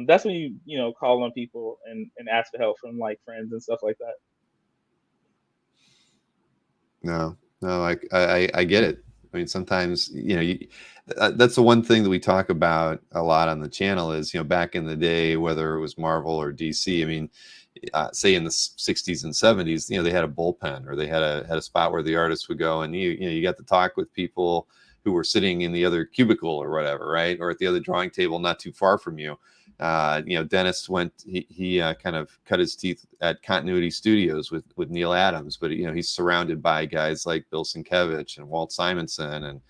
that's when you call on people and ask for help from like friends and stuff like that. No, I get it. I mean, sometimes that's the one thing that we talk about a lot on the channel is back in the day, whether it was Marvel or DC. I mean, say in the 60s and 70s, they had a bullpen, or they had a spot where the artists would go, and you got to talk with people who were sitting in the other cubicle or whatever, right, or at the other drawing table not too far from you. Dennis he kind of cut his teeth at Continuity Studios with Neil Adams, but he's surrounded by guys like Bill Sienkiewicz and Walt Simonson and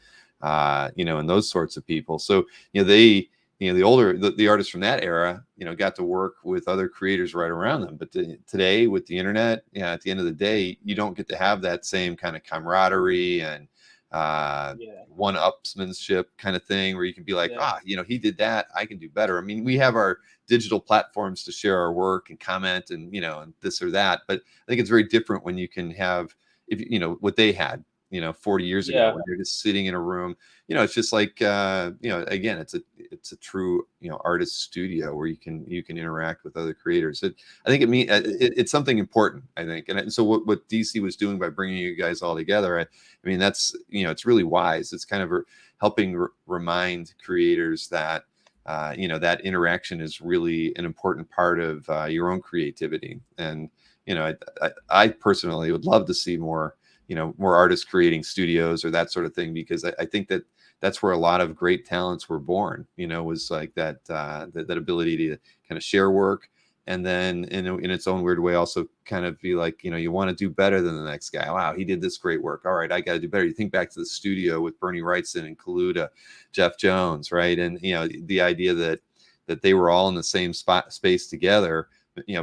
and those sorts of people. So the artists from that era got to work with other creators right around them. But today with the internet, at the end of the day, you don't get to have that same kind of camaraderie and one-upsmanship kind of thing, where you can be like, he did that, I can do better. I mean, we have our digital platforms to share our work and comment and and this or that, but I think it's very different when you can have, if what they had, 40 years ago, when you're just sitting in a room. It's just like, again, it's a true, artist studio where you can interact with other creators. I think it's something important, I think. And so what DC was doing by bringing you guys all together, I mean, that's, it's really wise. It's kind of helping remind creators that, that interaction is really an important part of your own creativity. And, I personally would love to see more artists creating studios or that sort of thing, because I think that's where a lot of great talents were born, was like that ability to kind of share work. And then in its own weird way, also kind of be like, you want to do better than the next guy. Wow, he did this great work. All right, I got to do better. You think back to the studio with Bernie Wrightson and Kaluta, Jeff Jones, right? And, the idea that they were all in the same space together.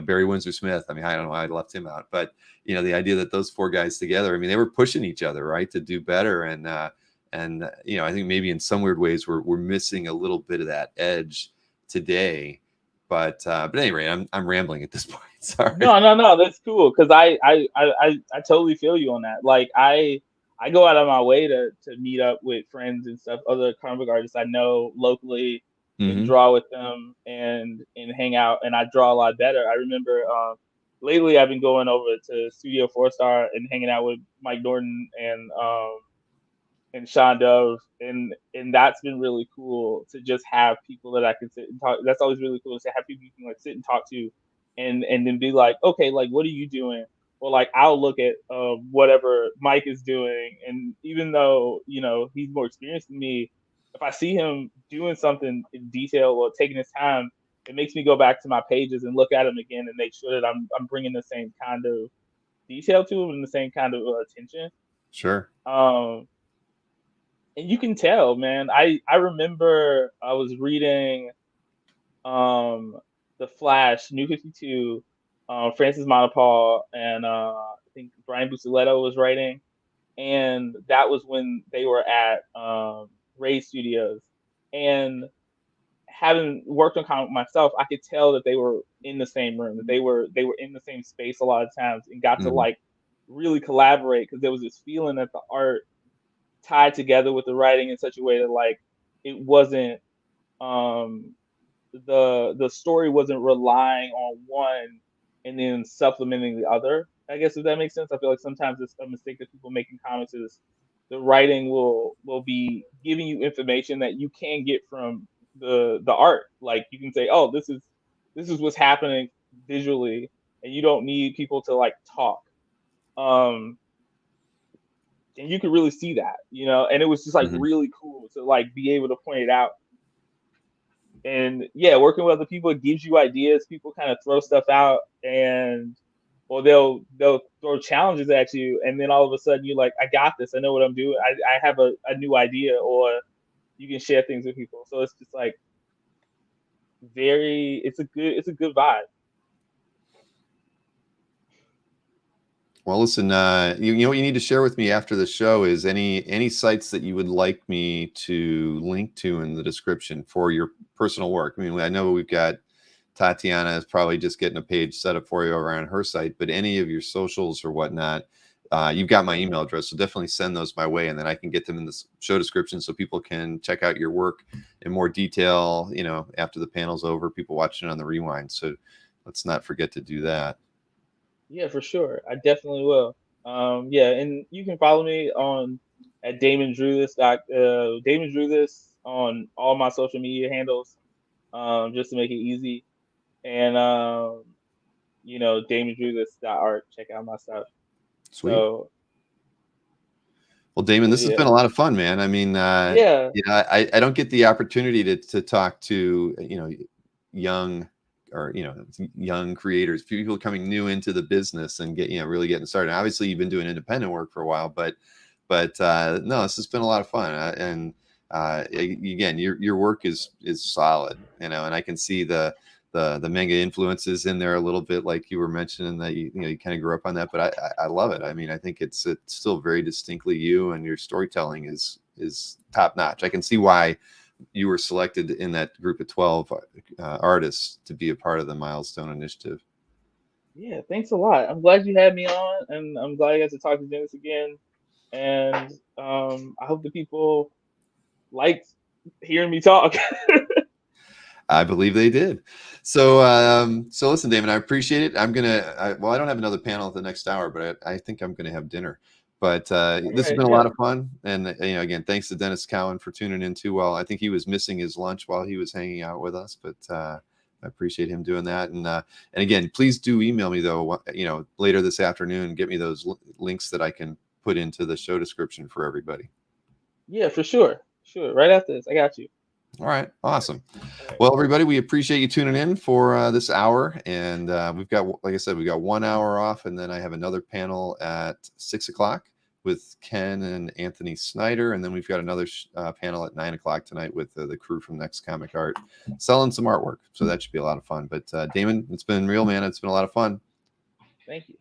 Barry Windsor Smith. I mean, I don't know why I left him out, but the idea that those four guys together, I mean, they were pushing each other, right, to do better. And I think maybe in some weird ways we're missing a little bit of that edge today. But anyway, I'm rambling at this point. Sorry. No, that's cool, because I totally feel you on that. Like I go out of my way to meet up with friends and stuff, other comic book artists I know locally, and draw with them and hang out, and I draw a lot better. I remember lately I've been going over to Studio 4-Star and hanging out with Mike Norton and Sean Dove, and that's been really cool to just have people that I can sit and talk. That's always really cool to have people you can like sit and talk to, and then be like, okay, like what are you doing? Or like I'll look at whatever Mike is doing, and even though he's more experienced than me, if I see him doing something in detail or taking his time, it makes me go back to my pages and look at him again and make sure that I'm bringing the same kind of detail to him and the same kind of attention. Sure. And you can tell, man. I remember I was reading The Flash, New 52, Francis Monopole, and I think Brian Buccellato was writing, and that was when they were at Ray Studios. And having worked on comic myself, I could tell that they were in the same room, that they were in the same space a lot of times, and got to like really collaborate, because there was this feeling that the art tied together with the writing in such a way that like it wasn't the story wasn't relying on one and then supplementing the other. I guess, if that makes sense. I feel like sometimes it's a mistake that people make in comics is the writing will be giving you information that you can get from the art. Like you can say, oh, this is what's happening visually, and you don't need people to like talk. And you could really see that, and it was just like really cool to like be able to point it out. And yeah, working with other people, it gives you ideas. People kind of throw stuff out, or they'll throw challenges at you, and then all of a sudden you're like, I got this. I know what I'm doing. I have a new idea, or you can share things with people. So it's just like it's a good vibe. Well, listen, you know what you need to share with me after the show is any sites that you would like me to link to in the description for your personal work. I mean, I know we've got Tatiana is probably just getting a page set up for you over on her site, but any of your socials or whatnot, you've got my email address, so definitely send those my way, and then I can get them in the show description so people can check out your work in more detail, after the panel's over, people watching it on the rewind. So let's not forget to do that. Yeah, for sure. I definitely will. Yeah, and you can follow me at Daimon Drew This. Daimon Drew This on all my social media handles, just to make it easy. And DaimonDrewThis.art. Check out my stuff. Sweet. So, well, Daimon, this has been a lot of fun, man. I mean, I don't get the opportunity to talk to young creators, people coming new into the business and really getting started. Obviously, you've been doing independent work for a while, but no, this has been a lot of fun. And again, your work is solid, and I can see the manga influences in there a little bit, like you were mentioning that you kind of grew up on that. But I love it. I mean, I think it's still very distinctly you, and your storytelling is top notch. I can see why you were selected in that group of 12 artists to be a part of the Milestone Initiative. Yeah, thanks a lot. I'm glad you had me on, and I'm glad I got to talk to Dennis again. and I hope the people liked hearing me talk. I believe they did. So, so listen, Damon, I appreciate it. Well, I don't have another panel at the next hour, but I think I'm gonna have dinner. But this has been a lot of fun, and again, thanks to Dennis Cowan for tuning in too. Well, I think he was missing his lunch while he was hanging out with us, but I appreciate him doing that. And again, please do email me though, later this afternoon. Get me those links that I can put into the show description for everybody. Yeah, for sure. Sure. Right after this, I got you. All right. Awesome. Well, everybody, we appreciate you tuning in for this hour. And we've got, like I said, we got 1 hour off. And then I have another panel at 6 o'clock with Ken and Anthony Snyder. And then we've got another panel at 9 o'clock tonight with the crew from Next Comic Art selling some artwork. So that should be a lot of fun. But Damon, it's been real, man. It's been a lot of fun. Thank you.